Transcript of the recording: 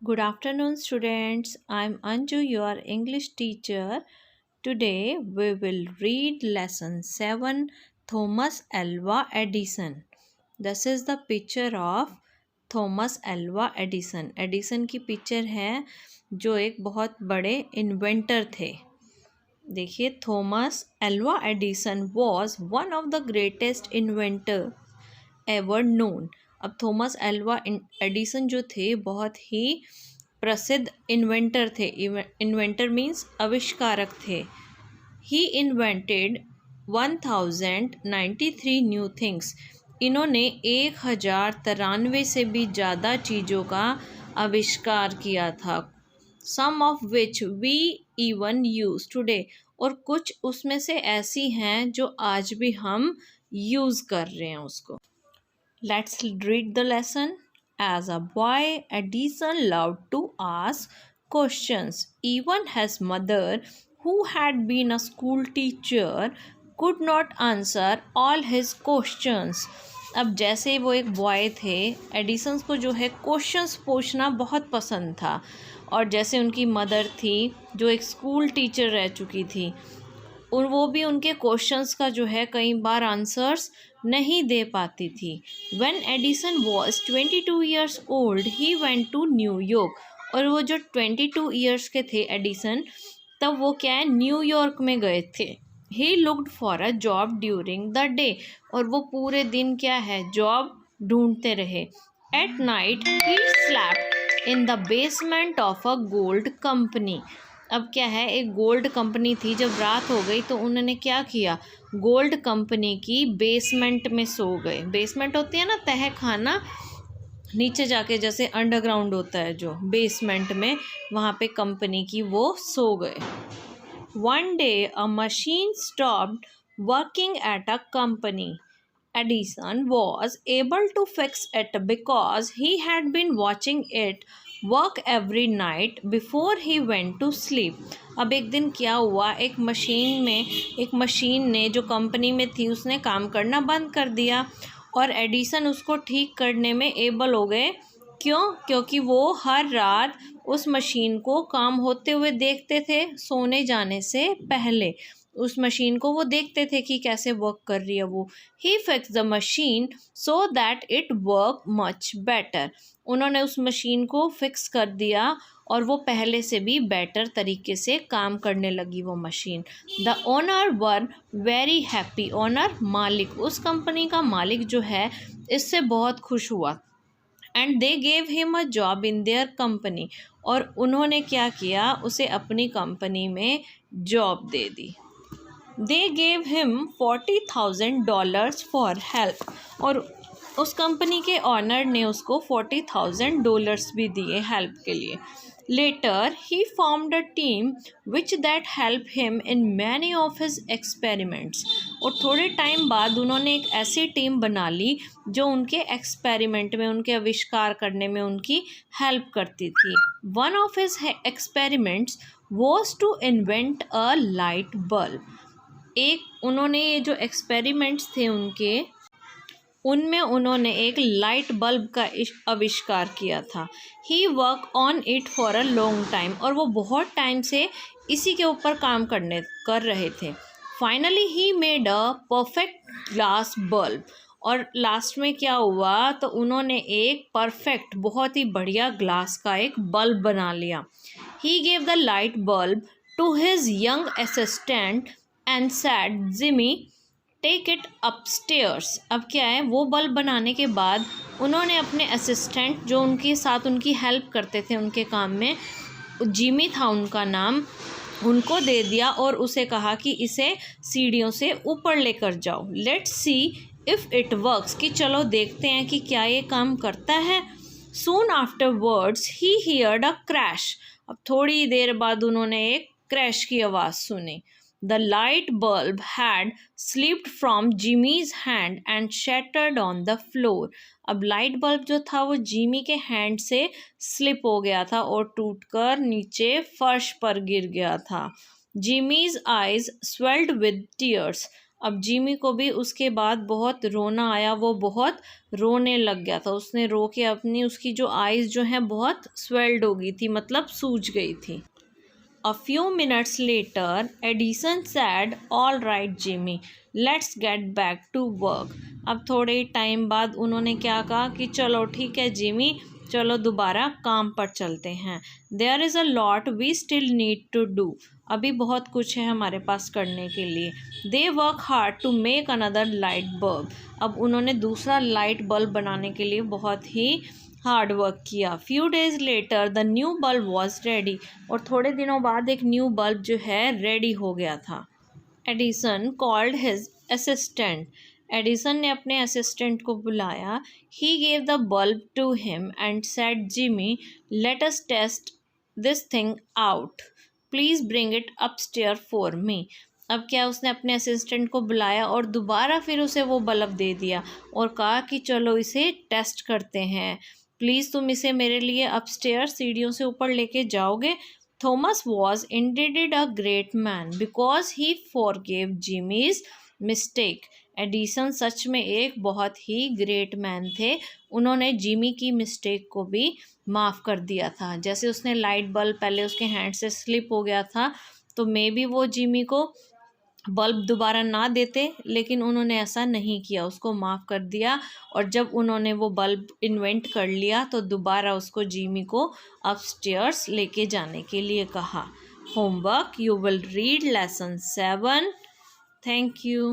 Good afternoon, students. I'm Anju, your English teacher. Today we will read lesson 7 Thomas Alva Edison. This is the picture of Thomas Alva Edison. Edison की picture है जो एक बहुत बड़े inventor थे। देखिए, Thomas Alva Edison was one of the greatest inventor ever known. अब थॉमस एल्वा एडिसन जो थे बहुत ही प्रसिद्ध इन्वेंटर थे। इन्वेंटर मीन्स आविष्कारक थे। ही इन्वेंटेड 1093 न्यू थिंग्स। इन्होंने 1093 से भी ज़्यादा चीज़ों का आविष्कार किया था। Some of which we even use today, और कुछ उसमें से ऐसी हैं जो आज भी हम यूज़ कर रहे हैं उसको। Let's read the lesson. As a boy, Edison loved to ask questions. Even his mother, who had been a school teacher, could not answer all his questions. अब जैसे वो एक बॉय थे, एडिसन को जो है क्वेश्चंस पूछना बहुत पसंद था, और जैसे उनकी मदर थी जो एक स्कूल टीचर रह चुकी थी, और वो भी उनके क्वेश्चंस का जो है कई बार आंसर्स नहीं दे पाती थी। When Edison was 22 years old he went to New York. और वो जो 22 ईयर्स के थे एडिसन, तब वो क्या है, न्यूयॉर्क में गए थे। He looked for a job during the day, और वो पूरे दिन क्या है, जॉब ढूंढते रहे। At night he slapped in the basement of a gold company. अब क्या है, एक गोल्ड कंपनी थी। जब रात हो गई तो उन्होंने क्या किया, गोल्ड कंपनी की बेसमेंट में सो गए। बेसमेंट होती है ना, तह खाना, नीचे जाके जैसे अंडरग्राउंड होता है जो बेसमेंट में, वहाँ पे कंपनी की वो सो गए। One day a machine stopped working at a company. Edison was able to fix it because he had been watching it work every night before he went to sleep. अब एक दिन क्या हुआ, एक मशीन ने जो कंपनी में थी उसने काम करना बंद कर दिया, और एडिसन उसको ठीक करने में एबल हो गए। क्यों? क्योंकि वो हर रात उस मशीन को काम होते हुए देखते थे सोने जाने से पहले। उस मशीन को वो देखते थे कि कैसे वर्क कर रही है वो। He fix the machine so that it work much better. उन्होंने उस मशीन को फिक्स कर दिया और वो पहले से भी बेटर तरीके से काम करने लगी वो machine. The owner were very happy. Owner मालिक, उस कंपनी का मालिक जो है, इससे बहुत खुश हुआ। And they gave him a job in their company. और उन्होंने क्या किया, उसे अपनी कंपनी में job they the. They gave him $40,000 for help. और उस कंपनी के ऑनर ने उसको $40,000 भी दिए हेल्प के लिए। Later he formed a team which that help him in many of his experiments. और थोड़े टाइम बाद उन्होंने एक ऐसी टीम बना ली जो उनके एक्सपेरिमेंट में, उनके आविष्कार करने में उनकी हेल्प करती थी। One of his experiments was to invent a light bulb. एक उन्होंने ये जो एक्सपेरिमेंट्स थे उनके, उनमें उन्होंने एक लाइट बल्ब का आविष्कार किया था। He work on it for a long time. और वो बहुत टाइम से इसी के ऊपर काम कर रहे थे। Finally he made a perfect glass bulb. और लास्ट में क्या हुआ, तो उन्होंने एक परफेक्ट, बहुत ही बढ़िया ग्लास का एक बल्ब बना लिया। He gave the light bulb to his young assistant and said, Jimmy take it upstairs. अब क्या है, वो बल्ब बनाने के बाद उन्होंने अपने असिस्टेंट जो उनके साथ उनकी हेल्प करते थे उनके काम में, जिमी था उनका नाम, उनको दे दिया और उसे कहा कि इसे सीढ़ियों से ऊपर लेकर जाओ। Let's see if it works, कि चलो देखते हैं कि क्या ये काम करता है। Soon after words he heard a crash. अब थोड़ी देर बाद उन्होंने एक क्रैश की आवाज़ सुनी। The light bulb had slipped from Jimmy's hand and shattered on the floor. अब लाइट बल्ब जो था वो जिमी के हैंड से स्लिप हो गया था और टूटकर नीचे फर्श पर गिर गया था। Jimmy's eyes swelled with tears. अब जिमी को भी उसके बाद बहुत रोना आया, वो बहुत रोने लग गया था। उसने रो के अपनी उसकी जो आइज़ जो हैं बहुत स्वेल्ड हो गई थी, मतलब सूज गई थी। A few minutes later, Edison said, "All right, Jimmy, let's get back to work." अब थोड़े टाइम बाद उन्होंने क्या कहा कि चलो ठीक है जिमी, चलो दोबारा काम पर चलते हैं। There is a lot we still need to do. अभी बहुत कुछ है हमारे पास करने के लिए। They work hard to make another light bulb. अब उन्होंने दूसरा लाइट बल्ब बनाने के लिए बहुत ही हार्ड वर्क किया। Few days later the new bulb was ready, और थोड़े दिनों बाद एक न्यू बल्ब जो है रेडी हो गया था। Edison called his assistant, Edison ने अपने असिस्टेंट को बुलाया। He gave the bulb to him and said, Jimmy, let us test this thing out, please bring it upstair for me. अब क्या, उसने अपने असिस्टेंट को बुलाया और दोबारा फिर उसे वो बल्ब दे दिया और कहा कि चलो इसे टेस्ट करते हैं, प्लीज़ तुम इसे मेरे लिए अपस्टेयर सीढ़ियों से ऊपर लेके जाओगे। Thomas was indeed a great man because he forgave Jimmy's mistake. Edison सच में एक बहुत ही ग्रेट मैन थे, उन्होंने जिमी की मिस्टेक को भी माफ़ कर दिया था। जैसे उसने लाइट बल्ब पहले उसके हैंड से स्लिप हो गया था, तो मे बी वो जिमी को बल्ब दोबारा ना देते, लेकिन उन्होंने ऐसा नहीं किया, उसको माफ़ कर दिया। और जब उन्होंने वो बल्ब इन्वेंट कर लिया तो दोबारा उसको जिमी को अपस्टेयर्स लेके जाने के लिए कहा। Homework, you will read lesson 7। Thank you.